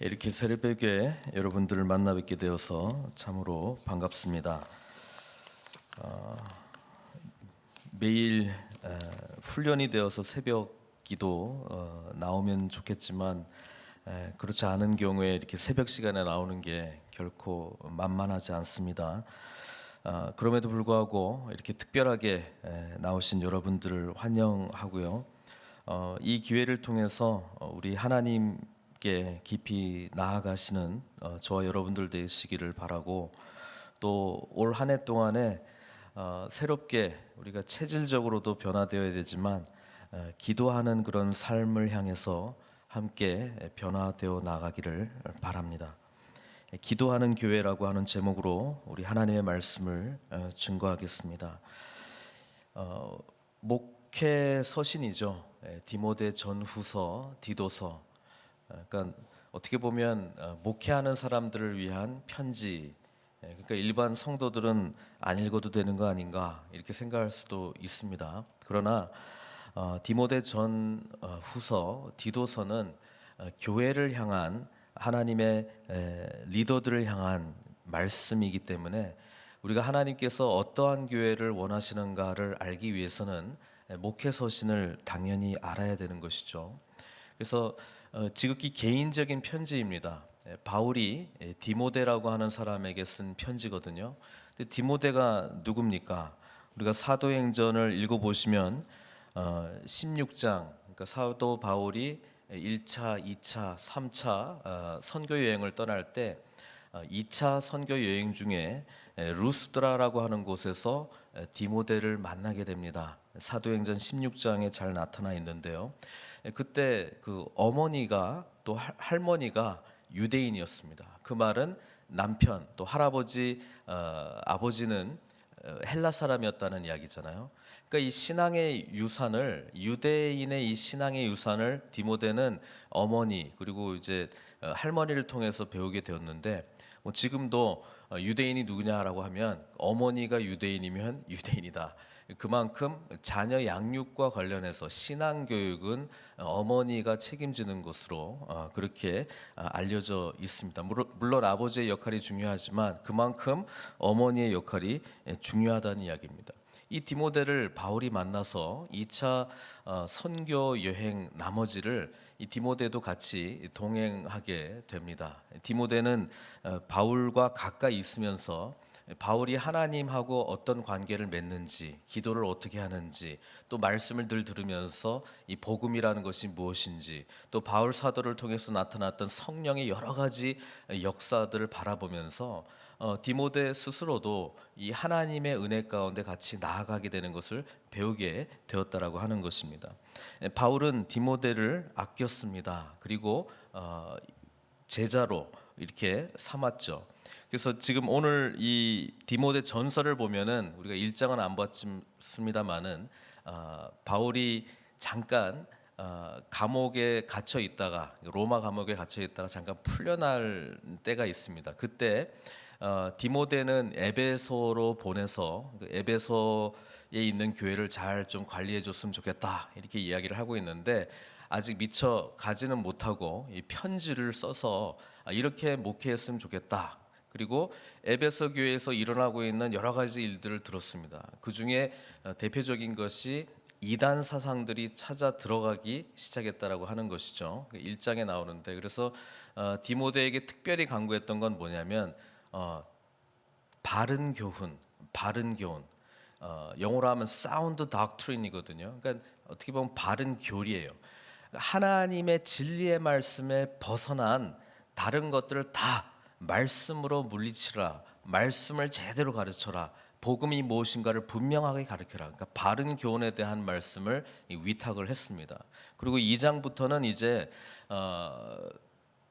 이렇게 새벽에 여러분들을 만나 뵙게 되어서 참으로 반갑습니다. 매일 훈련이 되어서 새벽 기도 나오면 좋겠지만 그렇지 않은 경우에 이렇게 새벽 시간에 나오는 게 결코 만만하지 않습니다. 그럼에도 불구하고 이렇게 특별하게 나오신 여러분들을 환영하고요. 이 기회를 통해서 우리 하나님께 깊이 나아가시는 저와 여러분들 되시기를 바라고, 또 올 한 해 동안에 새롭게 우리가 체질적으로도 변화되어야 되지만 기도하는 그런 삶을 향해서 함께 변화되어 나가기를 바랍니다. 기도하는 교회라고 하는 제목으로 우리 하나님의 말씀을 증거하겠습니다. 목회 서신이죠. 디모데 전후서, 디도서. 그러니까 어떻게 보면 목회하는 사람들을 위한 편지. 그러니까 일반 성도들은 안 읽어도 되는 거 아닌가 이렇게 생각할 수도 있습니다. 그러나 디모데 전후서, 디도서는 교회를 향한 하나님의 리더들을 향한 말씀이기 때문에 우리가 하나님께서 어떠한 교회를 원하시는가를 알기 위해서는 목회 서신을 당연히 알아야 되는 것이죠. 그래서 지극히 개인적인 편지입니다. 바울이 디모데라고 하는 사람에게 쓴 편지거든요. 근데 디모데가 누굽니까? 우리가 사도행전을 읽어보시면 16장, 그러니까 사도 바울이 1차, 2차, 3차 선교 여행을 떠날 때 2차 선교 여행 중에 루스드라라고 하는 곳에서 디모데를 만나게 됩니다. 사도행전 16장에 잘 나타나 있는데요. 그때 그 어머니가 또 할머니가 유대인이었습니다. 그 말은 남편 또 할아버지, 아버지는 헬라 사람이었다는 이야기잖아요. 그러니까 이 신앙의 유산을, 유대인의 이 신앙의 유산을 디모데는 어머니 그리고 이제 할머니를 통해서 배우게 되었는데, 뭐 지금도 유대인이 누구냐라고 하면 어머니가 유대인이면 유대인이다. 그만큼 자녀 양육과 관련해서 신앙 교육은 어머니가 책임지는 것으로 그렇게 알려져 있습니다. 물론 아버지의 역할이 중요하지만 그만큼 어머니의 역할이 중요하다는 이야기입니다. 이 디모데를 바울이 만나서 2차 선교 여행 나머지를 이 디모데도 같이 동행하게 됩니다. 디모데는 바울과 가까이 있으면서 바울이 하나님하고 어떤 관계를 맺는지, 기도를 어떻게 하는지, 또 말씀을 늘 들으면서 이 복음이라는 것이 무엇인지, 또 바울 사도를 통해서 나타났던 성령의 여러 가지 역사들을 바라보면서 디모데 스스로도 이 하나님의 은혜 가운데 같이 나아가게 되는 것을 배우게 되었다라고 하는 것입니다. 바울은 디모데를 아꼈습니다. 그리고 제자로 이렇게 삼았죠. 그래서 지금 오늘 이 디모데 전서를 보면은 우리가 1장은 안 봤습니다만은 바울이 잠깐 감옥에 gat혀 있다가, 로마 감옥에 갇혀 있다가 잠깐 풀려날 때가 있습니다. 그때 디모데는 에베소로 보내서 에베소에 있는 교회를 잘 좀 관리해 줬으면 좋겠다 이렇게 이야기를 하고 있는데, 아직 미처 가지는 못하고 이 편지를 써서 이렇게 목회했으면 좋겠다. 그리고 에베소 교회에서 일어나고 있는 여러 가지 일들을 들었습니다. 그 중에 대표적인 것이 이단 사상들이 찾아 들어가기 시작했다라고 하는 것이죠. 1장에 나오는데, 그래서 디모데에게 특별히 강구했던 건 뭐냐면 바른 교훈, 바른 교훈. 영어로 하면 사운드 doctrine이거든요. 그러니까 어떻게 보면 바른 교리예요. 하나님의 진리의 말씀에 벗어난 다른 것들을 다 말씀으로 물리치라. 말씀을 제대로 가르쳐라. 복음이 무엇인가를 분명하게 가르쳐라. 그러니까 바른 교훈에 대한 말씀을 위탁을 했습니다. 그리고 2장부터는 이제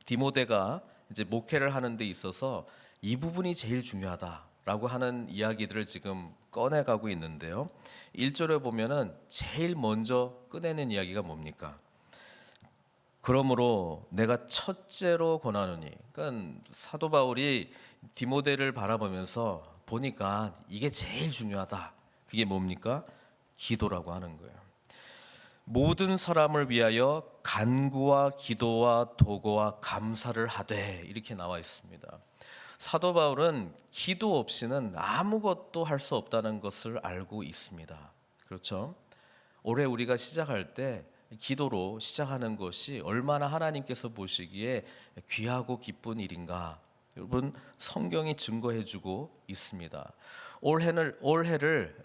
디모데가 이제 목회를 하는 데 있어서 이 부분이 제일 중요하다라고 하는 이야기들을 지금 꺼내가고 있는데요. 1절에 보면은 제일 먼저 꺼내는 이야기가 뭡니까? 그러므로 내가 첫째로 권하노니. 그러니까 사도 바울이 디모데를 바라보면서 보니까 이게 제일 중요하다. 그게 뭡니까? 기도라고 하는 거예요. 모든 사람을 위하여 간구와 기도와 도고와 감사를 하되 이렇게 나와 있습니다. 사도 바울은 기도 없이는 아무것도 할 수 없다는 것을 알고 있습니다. 그렇죠? 올해 우리가 시작할 때 기도로 시작하는 것이 얼마나 하나님께서 보시기에 귀하고 기쁜 일인가, 여러분 성경이 증거해주고 있습니다. 올해를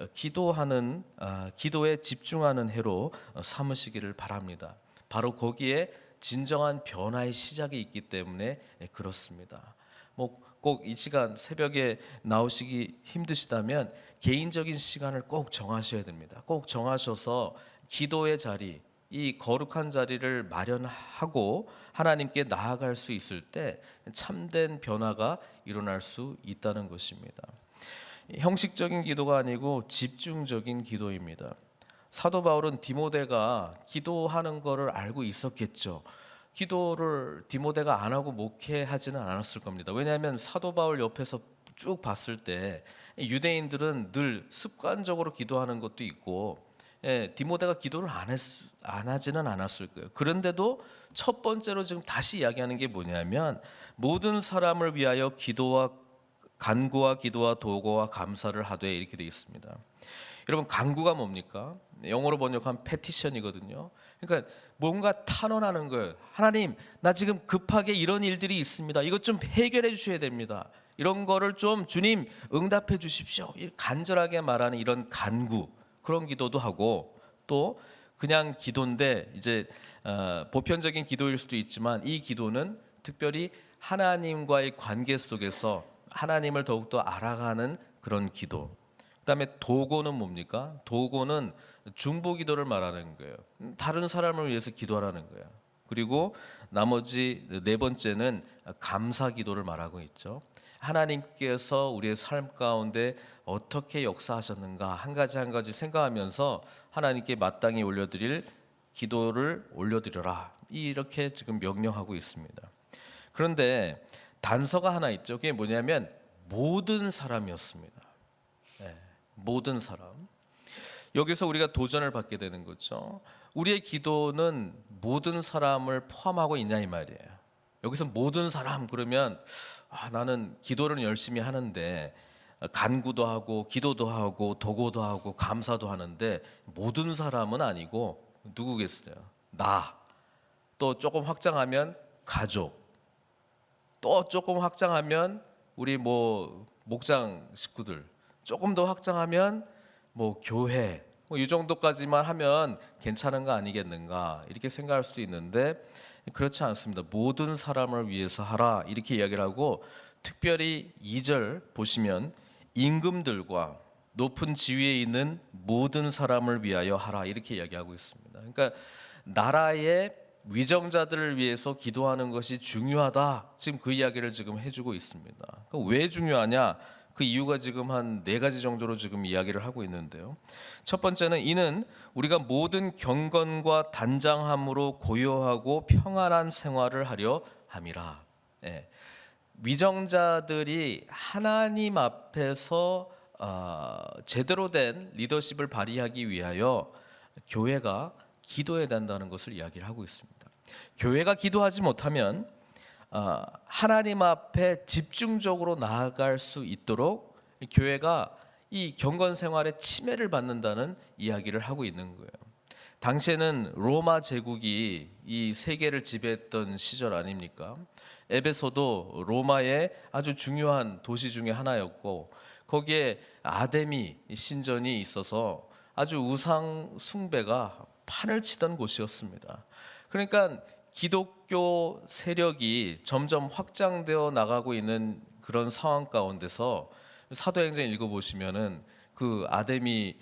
기도에 집중하는 해로 삼으시기를 바랍니다. 바로 거기에 진정한 변화의 시작이 있기 때문에 그렇습니다. 꼭 이 시간 새벽에 나오시기 힘드시다면 개인적인 시간을 꼭 정하셔야 됩니다. 꼭 정하셔서 기도의 자리, 이 거룩한 자리를 마련하고 하나님께 나아갈 수 있을 때 참된 변화가 일어날 수 있다는 것입니다. 형식적인 기도가 아니고 집중적인 기도입니다. 사도 바울은 디모데가 기도하는 것을 알고 있었겠죠. 기도를 디모데가 안 하고 목회하지는 않았을 겁니다. 왜냐하면 사도 바울 옆에서 쭉 봤을 때 유대인들은 늘 습관적으로 기도하는 것도 있고, 디모데가 기도를 안 하지는 않았을 거예요. 그런데도 첫 번째로 지금 다시 이야기하는 게 뭐냐면 모든 사람을 위하여 간구와 기도와 도고와 감사를 하되 이렇게 되어 있습니다. 여러분, 간구가 뭡니까? 영어로 번역하면 petition이거든요. 그러니까 뭔가 탄원하는 거예요. 하나님, 나 지금 급하게 이런 일들이 있습니다. 이것 좀 해결해 주셔야 됩니다. 이런 거를 좀 주님 응답해 주십시오. 간절하게 말하는 이런 간구, 그런 기도도 하고, 또 그냥 기도인데 이제 보편적인 기도일 수도 있지만 이 기도는 특별히 하나님과의 관계 속에서 하나님을 더욱더 알아가는 그런 기도. 그다음에 도고는 뭡니까? 도고는 중보 기도를 말하는 거예요. 다른 사람을 위해서 기도하라는 거예요. 그리고 나머지 네 번째는 감사 기도를 말하고 있죠. 하나님께서 우리의 삶 가운데 어떻게 역사하셨는가 한 가지 생각하면서 하나님께 마땅히 올려드릴 기도를 올려드려라, 이렇게 지금 명령하고 있습니다. 그런데 단서가 하나 있죠. 그게 뭐냐면 모든 사람이었습니다. 모든 사람. 여기서 우리가 도전을 받게 되는 거죠. 우리의 기도는 모든 사람을 포함하고 있냐 이 말이에요. 여기서 모든 사람 그러면 나는 기도를 열심히 하는데 간구도 하고 기도도 하고 도고도 하고 감사도 하는데 모든 사람은 아니고 누구겠어요? 나. 또 조금 확장하면 가족. 또 조금 확장하면 우리 목장 식구들. 조금 더 확장하면 교회, 이 정도까지만 하면 괜찮은 거 아니겠는가, 이렇게 생각할 수도 있는데 그렇지 않습니다. 모든 사람을 위해서 하라, 이렇게 이야기를 하고, 특별히 2절 보시면 임금들과 높은 지위에 있는 모든 사람을 위하여 하라, 이렇게 이야기하고 있습니다. 그러니까 나라의 위정자들을 위해서 기도하는 것이 중요하다, 지금 그 이야기를 지금 해주고 있습니다. 왜 중요하냐? 그 이유가 지금 한 4가지 정도로 지금 이야기를 하고 있는데요. 첫 번째는 이는 우리가 모든 경건과 단장함으로 고요하고 평안한 생활을 하려 함이라. 위정자들이 하나님 앞에서 제대로 된 리더십을 발휘하기 위하여 교회가 기도해야 된다는 것을 이야기를 하고 있습니다. 교회가 기도하지 못하면 하나님 앞에 집중적으로 나아갈 수 있도록 교회가 이 경건 생활에 침해를 받는다는 이야기를 하고 있는 거예요. 당시에는 로마 제국이 이 세계를 지배했던 시절 아닙니까? 에베소도 로마의 아주 중요한 도시 중에 하나였고, 거기에 아데미 신전이 있어서 아주 우상 숭배가 판을 치던 곳이었습니다. 그러니까 기독교 세력이 점점 확장되어 나가고 있는 그런 상황 가운데서 사도행전 읽어보시면은 그 아데미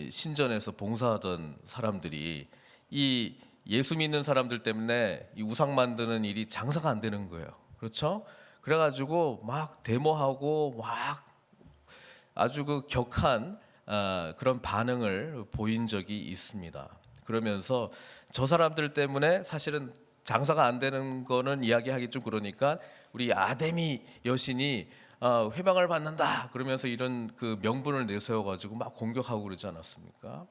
신전에서 봉사하던 사람들이 이 예수 믿는 사람들 때문에 이 우상 만드는 일이 장사가 안 되는 거예요. 그렇죠? 그래가지고 막 데모하고 막 아주 그 격한 그런 반응을 보인 적이 있습니다. 그러면서 저 사람들 때문에 사실은 장사가 안 되는 거는 이야기하기 좀 그러니까 우리 아데미 여신이 회방을 받는다 그러면서 이런 그 명분을 내세워 가지고 막 공격하고 그러지 않았습니까?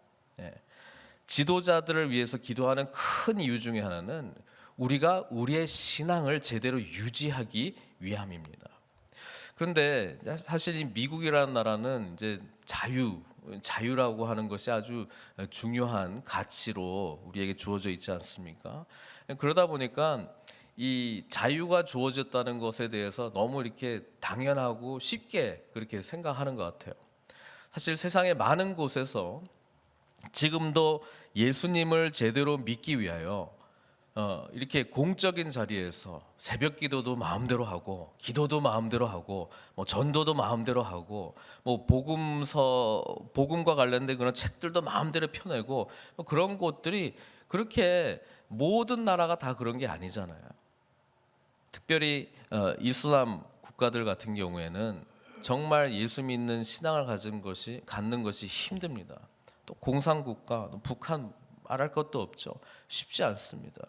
지도자들을 위해서 기도하는 큰 이유 중에 하나는 우리가 우리의 신앙을 제대로 유지하기 위함입니다. 그런데 사실 이 미국이라는 나라는 이제 자유라고 하는 것이 아주 중요한 가치로 우리에게 주어져 있지 않습니까? 그러다 보니까 이 자유가 주어졌다는 것에 대해서 너무 이렇게 당연하고 쉽게 그렇게 생각하는 것 같아요. 사실 세상의 많은 곳에서 지금도 예수님을 제대로 믿기 위하여 이렇게 공적인 자리에서 새벽 기도도 마음대로 하고, 기도도 마음대로 하고, 뭐 전도도 마음대로 하고, 뭐 복음과 관련된 그런 책들도 마음대로 펴내고, 뭐 그런 것들이 그렇게 모든 나라가 다 그런 게 아니잖아요. 특별히 이슬람 국가들 같은 경우에는 정말 예수 믿는 신앙을 갖는 것이 힘듭니다. 또 공산국가, 북한 말할 것도 없죠. 쉽지 않습니다.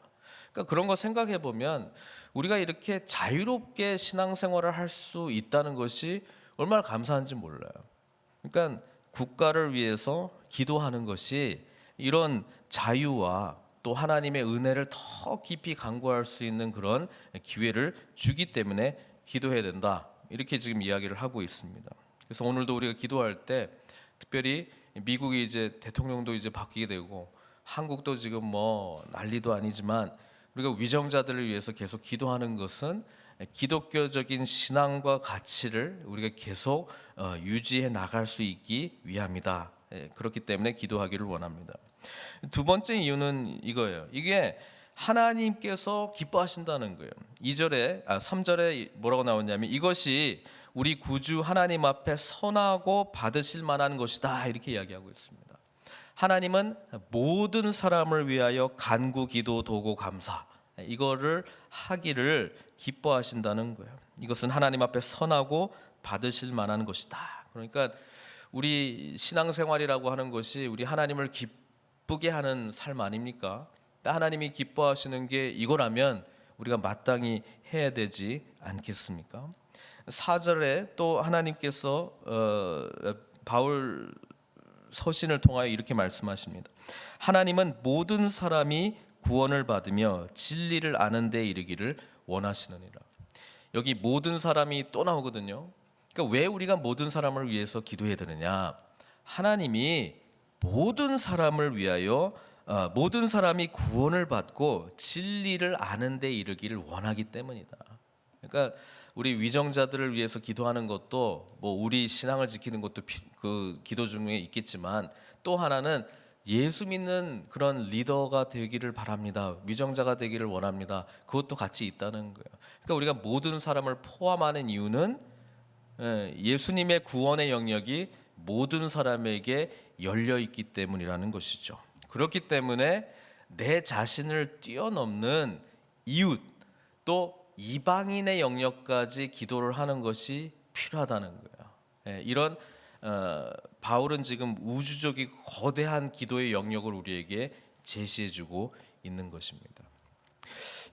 그러니까 그런 거 생각해 보면 우리가 이렇게 자유롭게 신앙생활을 할 수 있다는 것이 얼마나 감사한지 몰라요. 그러니까 국가를 위해서 기도하는 것이 이런 자유와 또 하나님의 은혜를 더 깊이 간구할 수 있는 그런 기회를 주기 때문에 기도해야 된다. 이렇게 지금 이야기를 하고 있습니다. 그래서 오늘도 우리가 기도할 때 특별히 미국이 이제 대통령도 이제 바뀌게 되고 한국도 지금 뭐 난리도 아니지만 우리가 위정자들을 위해서 계속 기도하는 것은 기독교적인 신앙과 가치를 우리가 계속 유지해 나갈 수 있기 위함이다. 그렇기 때문에 기도하기를 원합니다. 두 번째 이유는 이거예요. 이게 하나님께서 기뻐하신다는 거예요. 3절에 뭐라고 나오냐면 이것이 우리 구주 하나님 앞에 선하고 받으실 만한 것이다. 이렇게 이야기하고 있습니다. 하나님은 모든 사람을 위하여 간구, 기도, 도고, 감사 이거를 하기를 기뻐하신다는 거예요. 이것은 하나님 앞에 선하고 받으실 만한 것이다. 그러니까 우리 신앙생활이라고 하는 것이 우리 하나님을 기쁘게 하는 삶 아닙니까? 하나님이 기뻐하시는 게 이거라면 우리가 마땅히 해야 되지 않겠습니까? 4절에 또 하나님께서 바울 서신을 통하여 이렇게 말씀하십니다. 하나님은 모든 사람이 구원을 받으며 진리를 아는 데 이르기를 원하시느니라. 여기 모든 사람이 또 나오거든요. 그러니까 왜 우리가 모든 사람을 위해서 기도해야 되느냐? 하나님이 모든 사람을 위하여 모든 사람이 구원을 받고 진리를 아는 데 이르기를 원하기 때문이다. 그러니까 우리 위정자들을 위해서 기도하는 것도 뭐 우리 신앙을 지키는 것도 그 기도 중에 있겠지만 또 하나는 예수 믿는 그런 리더가 되기를 바랍니다. 위정자가 되기를 원합니다. 그것도 같이 있다는 거예요. 그러니까 우리가 모든 사람을 포함하는 이유는 예수님의 구원의 영역이 모든 사람에게 열려 있기 때문이라는 것이죠. 그렇기 때문에 내 자신을 뛰어넘는 이웃 또 이방인의 영역까지 기도를 하는 것이 필요하다는 거예요. 이런 바울은 지금 우주적인 거대한 기도의 영역을 우리에게 제시해주고 있는 것입니다.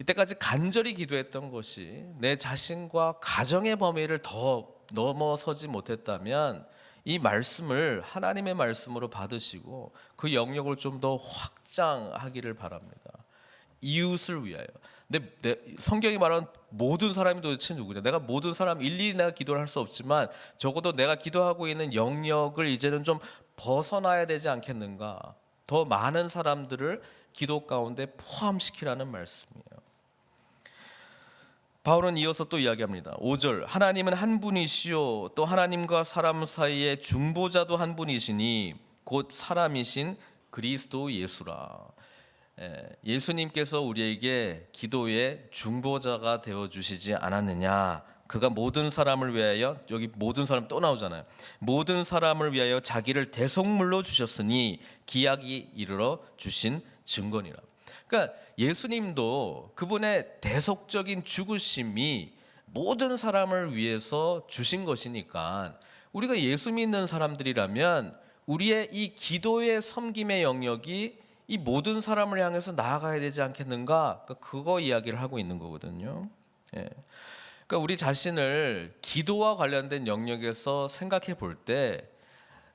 이때까지 간절히 기도했던 것이 내 자신과 가정의 범위를 더 넘어서지 못했다면 이 말씀을 하나님의 말씀으로 받으시고 그 영역을 좀 더 확장하기를 바랍니다. 이웃을 위하여. 성경이 말하는 모든 사람이 도대체 누구냐? 내가 모든 사람 일일이 내가 기도를 할 수 없지만 적어도 내가 기도하고 있는 영역을 이제는 좀 벗어나야 되지 않겠는가? 더 많은 사람들을 기도 가운데 포함시키라는 말씀이에요. 바울은 이어서 또 이야기합니다. 5절 하나님은 한 분이시요 또 하나님과 사람 사이의 중보자도 한 분이시니 곧 사람이신 그리스도 예수라. 예수님께서 우리에게 기도의 중보자가 되어주시지 않았느냐. 그가 모든 사람을 위하여, 여기 모든 사람 또 나오잖아요. 모든 사람을 위하여 자기를 대속물로 주셨으니 기약이 이르러 주신 증거니라. 그러니까 예수님도 그분의 대속적인 죽으심이 모든 사람을 위해서 주신 것이니까 우리가 예수 믿는 사람들이라면 우리의 이 기도의 섬김의 영역이 이 모든 사람을 향해서 나아가야 되지 않겠는가? 그거 이야기를 하고 있는 거거든요. 그러니까 우리 자신을 기도와 관련된 영역에서 생각해 볼 때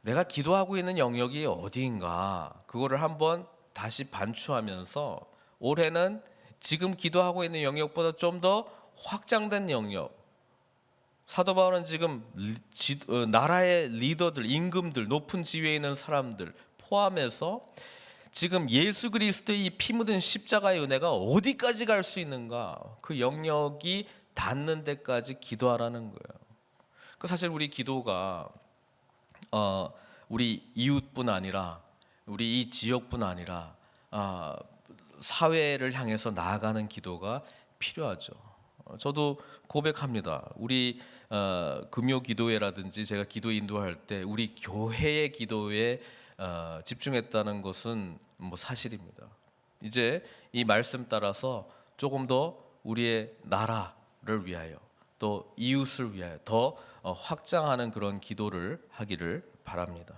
내가 기도하고 있는 영역이 어디인가? 그거를 한번 다시 반추하면서 올해는 지금 기도하고 있는 영역보다 좀 더 확장된 영역. 사도 바울은 지금 나라의 리더들, 임금들, 높은 지위에 있는 사람들 포함해서 지금 예수 그리스도의 이 피 묻은 십자가의 은혜가 어디까지 갈 수 있는가, 그 영역이 닿는 데까지 기도하라는 거예요. 그 사실 우리 기도가 우리 이웃뿐 아니라 우리 이 지역뿐 아니라 사회를 향해서 나아가는 기도가 필요하죠. 저도 고백합니다. 우리 금요 기도회라든지 제가 기도 인도할 때 우리 교회의 기도에 집중했다는 것은 뭐 사실입니다. 이제 이 말씀 따라서 조금 더 우리의 나라를 위하여 또 이웃을 위하여 더 확장하는 그런 기도를 하기를 바랍니다.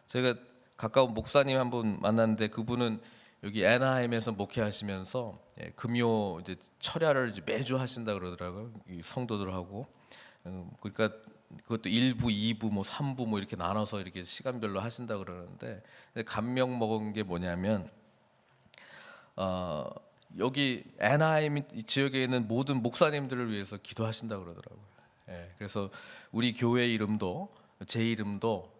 제가 가까운 목사님 한 분 만났는데 그분은 여기 애나하임에서 목회하시면서 금요 이제 철야를 이제 매주 하신다 그러더라고요. 이 성도들하고. 그러니까 그것도 1부, 2부, 뭐 3부 뭐 이렇게 나눠서 이렇게 시간별로 하신다 그러는데 감명 먹은 게 뭐냐면 여기 애나하임 지역에 있는 모든 목사님들을 위해서 기도하신다 그러더라고요. 그래서 우리 교회 이름도 제 이름도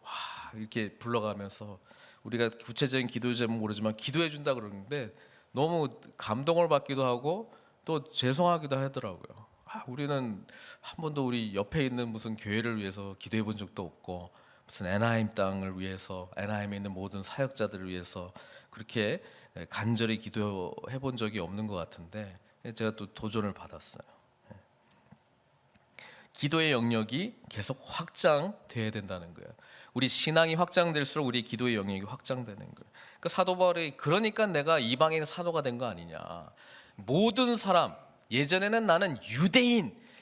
이렇게 불러가면서 우리가 구체적인 기도 제목 모르지만 기도해 준다 그러는데 너무 감동을 받기도 하고 또 죄송하기도 하더라고요. 우리는 한 번도 우리 옆에 있는 무슨 교회를 위해서 기도해 본 적도 없고 무슨 애나하임 땅을 위해서 애나하임에 있는 모든 사역자들을 위해서 그렇게 간절히 기도해 본 적이 없는 것 같은데 제가 또 도전을 받았어요. 기도의 영역이 계속 확장돼야 된다는 거예요. 우리 신앙이 확장될수록 우리 기도의 영역이 확장되는 거예요. 그 사도 바울이 그러니까 내가 이방인 사도가 된 거 아니냐. 모든 사람, 예전에는 나는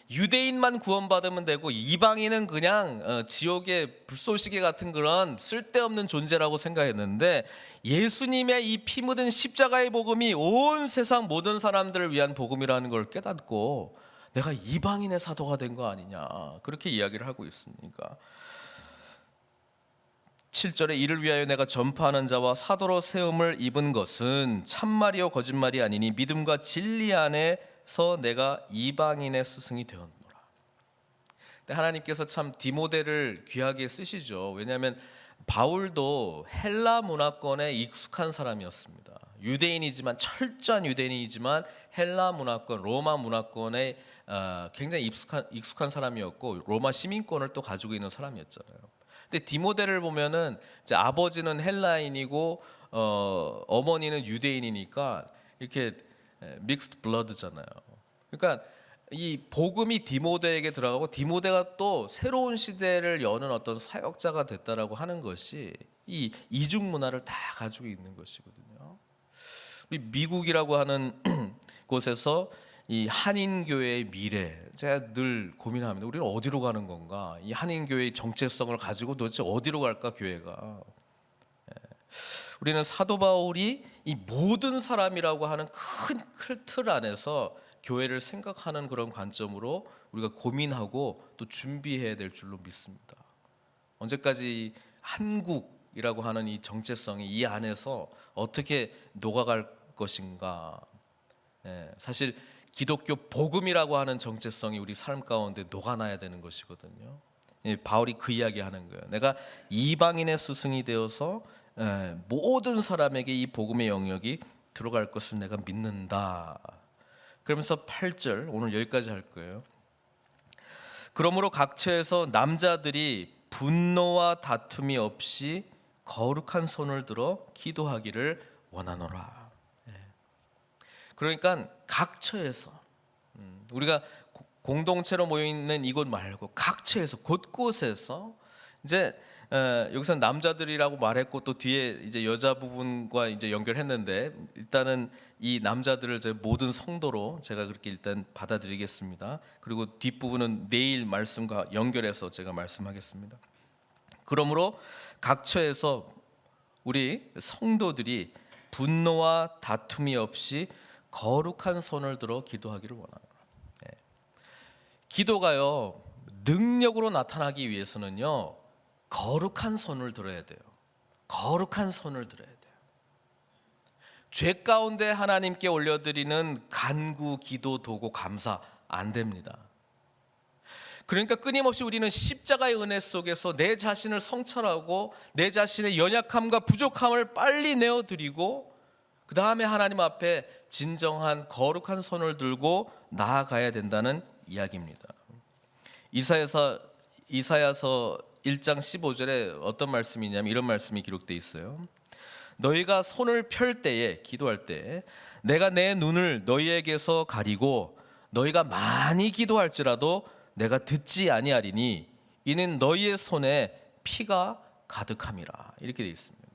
유대인만 구원받으면 되고 이방인은 그냥 지옥의 불쏘시개 같은 그런 쓸데없는 존재라고 생각했는데 예수님의 이 피 묻은 십자가의 복음이 온 세상 모든 사람들을 위한 복음이라는 걸 깨닫고 내가 이방인의 사도가 된 거 아니냐, 그렇게 이야기를 하고 있습니까? 7절에 이를 위하여 내가 전파하는 자와 사도로 세움을 입은 것은 참말이요 거짓말이 아니니 믿음과 진리 안에서 내가 이방인의 스승이 되었노라. 근데 하나님께서 참 디모데를 귀하게 쓰시죠. 왜냐하면 바울도 헬라 문화권에 익숙한 사람이었습니다. 유대인이지만 철저한 유대인이지만 헬라 문화권, 로마 문화권에 굉장히 익숙한 사람이었고 로마 시민권을 또 가지고 있는 사람이었잖아요. 근데 디모데를 보면은 이제 아버지는 헬라인이고 어머니는 유대인이니까 이렇게 믹스드 블러드잖아요. 그러니까 이 복음이 디모데에게 들어가고 디모데가 또 새로운 시대를 여는 어떤 사역자가 됐다라고 하는 것이 이 이중 문화를 다 가지고 있는 것이거든요. 우리 미국이라고 하는 곳에서 이 한인교회의 미래, 제가 늘 고민합니다. 우리는 어디로 가는 건가? 이 한인교회의 정체성을 가지고 도대체 어디로 갈까, 교회가? 우리는 사도 바울이 이 모든 사람이라고 하는 큰 틀 안에서 교회를 생각하는 그런 관점으로 우리가 고민하고 또 준비해야 될 줄로 믿습니다. 언제까지 한국이라고 하는 이 정체성이 이 안에서 어떻게 녹아갈 것인가? 사실 기독교 복음이라고 하는 정체성이 우리 삶 가운데 녹아나야 되는 것이거든요. 바울이 그 이야기하는 거예요. 내가 이방인의 스승이 되어서 모든 사람에게 이 복음의 영역이 들어갈 것을 내가 믿는다. 그러면서 8절, 오늘 여기까지 할 거예요. 그러므로 각처에서 남자들이 분노와 다툼이 없이 거룩한 손을 들어 기도하기를 원하노라. 그러니까 각처에서 우리가 공동체로 모여 있는 이곳 말고 각처에서 곳곳에서 이제 여기서 남자들이라고 말했고 또 뒤에 이제 여자 부분과 이제 연결했는데 일단은 이 남자들을 제 모든 성도로 제가 그렇게 일단 받아들이겠습니다. 그리고 뒷부분은 내일 말씀과 연결해서 제가 말씀하겠습니다. 그러므로 각처에서 우리 성도들이 분노와 다툼이 없이 거룩한 손을 들어 기도하기를 원합니다. 기도가요 능력으로 나타나기 위해서는요 거룩한 손을 들어야 돼요. 거룩한 손을 들어야 돼요. 죄 가운데 하나님께 올려드리는 간구, 기도, 도구, 감사 안 됩니다. 그러니까 끊임없이 우리는 십자가의 은혜 속에서 내 자신을 성찰하고 내 자신의 연약함과 부족함을 빨리 내어드리고 그 다음에 하나님 앞에 진정한 거룩한 손을 들고 나아가야 된다는 이야기입니다. 이사야서 1장 15절에 어떤 말씀이냐면 이런 말씀이 기록되어 있어요. 너희가 손을 펼 때에, 기도할 때 내가 내 눈을 너희에게서 가리고 너희가 많이 기도할지라도 내가 듣지 아니하리니 이는 너희의 손에 피가 가득함이라. 이렇게 되어 있습니다.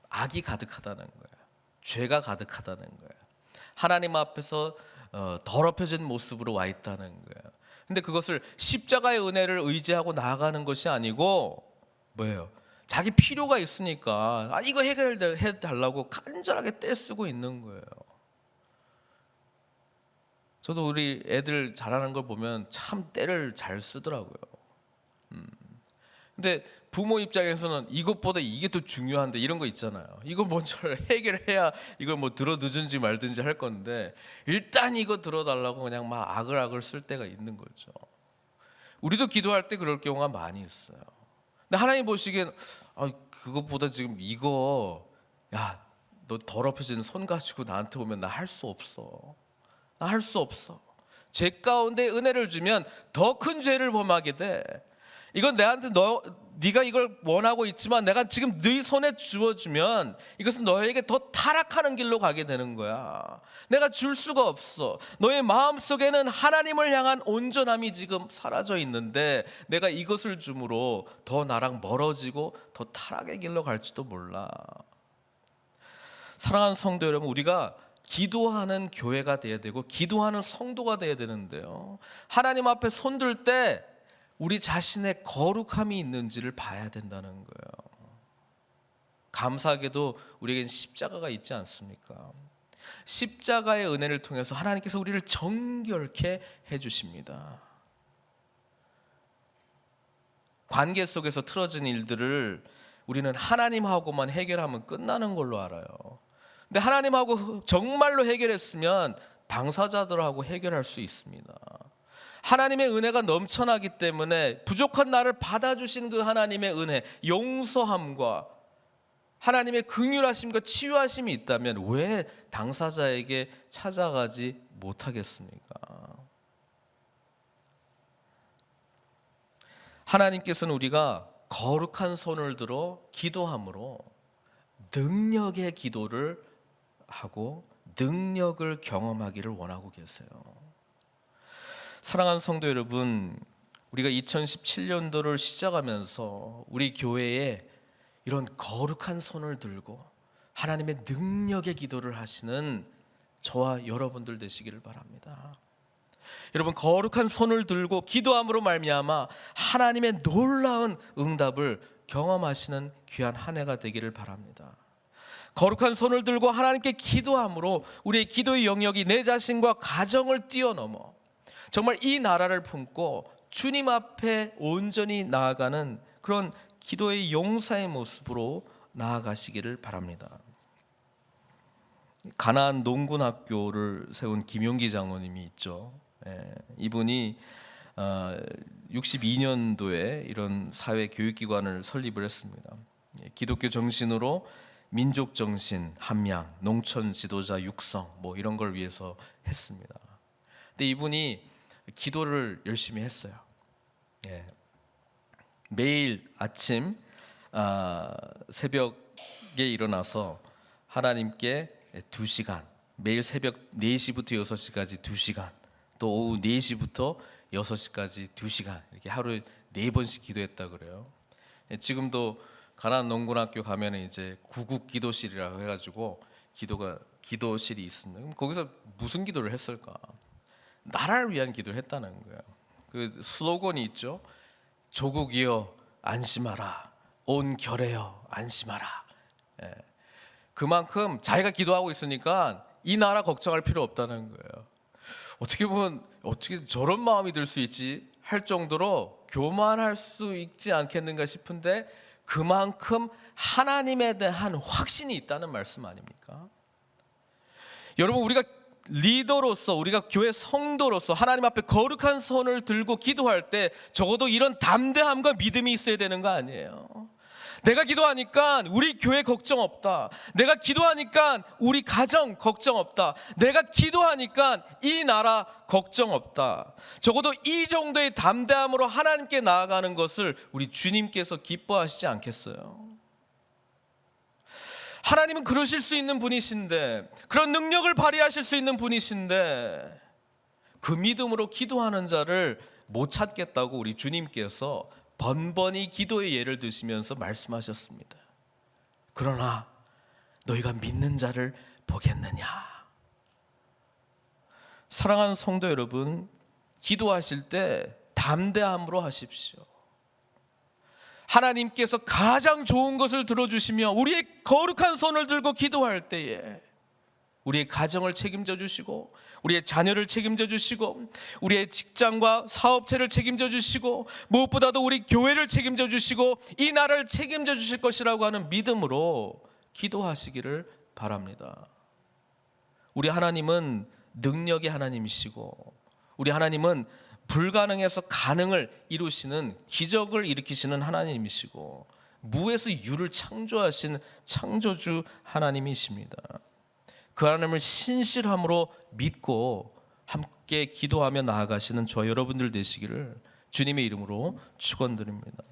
악이 가득하다는 거예요. 죄가 가득하다는 거예요. 하나님 앞에서 더럽혀진 모습으로 와 있다는 거예요. 근데 그것을 십자가의 은혜를 의지하고 나아가는 것이 아니고 뭐예요? 자기 필요가 있으니까 이거 해결해 달라고 간절하게 떼쓰고 있는 거예요. 저도 우리 애들 잘하는 걸 보면 참 때를 잘 쓰더라고요. 근데 부모 입장에서는 이것보다 이게 더 중요한데 이런 거 있잖아요. 이거 먼저 해결해야 이걸 뭐 들어 두든지 말든지 할 건데 일단 이거 들어달라고 그냥 막 아글아글 쓸 때가 있는 거죠. 우리도 기도할 때 그럴 경우가 많이 있어요. 근데 하나님 보시기엔 그것보다 지금 이거 너 더럽혀진 손 가지고 나한테 오면 나 할 수 없어. 나 할 수 없어. 죄 가운데 은혜를 주면 더 큰 죄를 범하게 돼. 이건 내한테 네가 이걸 원하고 있지만 내가 지금 네 손에 주어주면 이것은 너에게 더 타락하는 길로 가게 되는 거야. 내가 줄 수가 없어. 너의 마음속에는 하나님을 향한 온전함이 지금 사라져 있는데 내가 이것을 줌으로 더 나랑 멀어지고 더 타락의 길로 갈지도 몰라. 사랑하는 성도 여러분, 우리가 기도하는 교회가 돼야 되고 기도하는 성도가 돼야 되는데요, 하나님 앞에 손들 때 우리 자신의 거룩함이 있는지를 봐야 된다는 거예요. 감사하게도 우리에겐 십자가가 있지 않습니까? 십자가의 은혜를 통해서 하나님께서 우리를 정결케 해주십니다. 관계 속에서 틀어진 일들을 우리는 하나님하고만 해결하면 끝나는 걸로 알아요. 근데 하나님하고 정말로 해결했으면 당사자들하고 해결할 수 있습니다. 하나님의 은혜가 넘쳐나기 때문에 부족한 나를 받아주신 그 하나님의 은혜, 용서함과 하나님의 긍휼하심과 치유하심이 있다면 왜 당사자에게 찾아가지 못하겠습니까? 하나님께서는 우리가 거룩한 손을 들어 기도함으로 능력의 기도를 하고 능력을 경험하기를 원하고 계세요. 사랑하는 성도 여러분, 우리가 2017년도를 시작하면서 우리 교회에 이런 거룩한 손을 들고 하나님의 능력의 기도를 하시는 저와 여러분들 되시기를 바랍니다. 여러분, 거룩한 손을 들고 기도함으로 말미암아 하나님의 놀라운 응답을 경험하시는 귀한 한 해가 되기를 바랍니다. 거룩한 손을 들고 하나님께 기도함으로 우리의 기도의 영역이 내 자신과 가정을 뛰어넘어 정말 이 나라를 품고 주님 앞에 온전히 나아가는 그런 기도의 용사의 모습으로 나아가시기를 바랍니다. 가나안 농군학교를 세운 김용기 장로님이 있죠. 이분이 62년도에 이런 사회 교육기관을 설립을 했습니다. 기독교 정신으로 민족 정신 함양, 농촌 지도자 육성 뭐 이런 걸 위해서 했습니다. 근데 이분이 기도를 열심히 했어요. 매일 아침 새벽에 일어나서 하나님께 2시간, 매일 새벽 4시부터 6시까지 2시간, 또 오후 4시부터 6시까지 2시간, 이렇게 하루에 4번씩 기도했다 그래요. 지금도 가나안 농군학교 가면은 이제 구국 기도실이라고 해가지고 기도실이 있습니다. 그럼 거기서 무슨 기도를 했을까? 나라를 위한 기도를 했다는 거예요. 그 슬로건이 있죠. 조국이여 안심하라, 온 결혜여 안심하라. 그만큼 자기가 기도하고 있으니까 이 나라 걱정할 필요 없다는 거예요. 어떻게 보면 어떻게 저런 마음이 들 수 있지 할 정도로 교만할 수 있지 않겠는가 싶은데 그만큼 하나님에 대한 확신이 있다는 말씀 아닙니까? 여러분, 우리가 리더로서, 우리가 교회 성도로서 하나님 앞에 거룩한 손을 들고 기도할 때 적어도 이런 담대함과 믿음이 있어야 되는 거 아니에요? 내가 기도하니까 우리 교회 걱정 없다. 내가 기도하니까 우리 가정 걱정 없다. 내가 기도하니까 이 나라 걱정 없다. 적어도 이 정도의 담대함으로 하나님께 나아가는 것을 우리 주님께서 기뻐하시지 않겠어요? 하나님은 그러실 수 있는 분이신데, 그런 능력을 발휘하실 수 있는 분이신데, 그 믿음으로 기도하는 자를 못 찾겠다고 우리 주님께서 번번이 기도의 예를 드시면서 말씀하셨습니다. 그러나 너희가 믿는 자를 보겠느냐. 사랑하는 성도 여러분, 기도하실 때 담대함으로 하십시오. 하나님께서 가장 좋은 것을 들어주시며 우리의 거룩한 손을 들고 기도할 때에 우리의 가정을 책임져 주시고, 우리의 자녀를 책임져 주시고, 우리의 직장과 사업체를 책임져 주시고, 무엇보다도 우리 교회를 책임져 주시고 이 나라를 책임져 주실 것이라고 하는 믿음으로 기도하시기를 바랍니다. 우리 하나님은 능력의 하나님이시고, 우리 하나님은 불가능해서 가능을 이루시는, 기적을 일으키시는 하나님이시고, 무에서 유를 창조하신 창조주 하나님이십니다. 그 하나님을 신실함으로 믿고 함께 기도하며 나아가시는 저 여러분들 되시기를 주님의 이름으로 축원드립니다.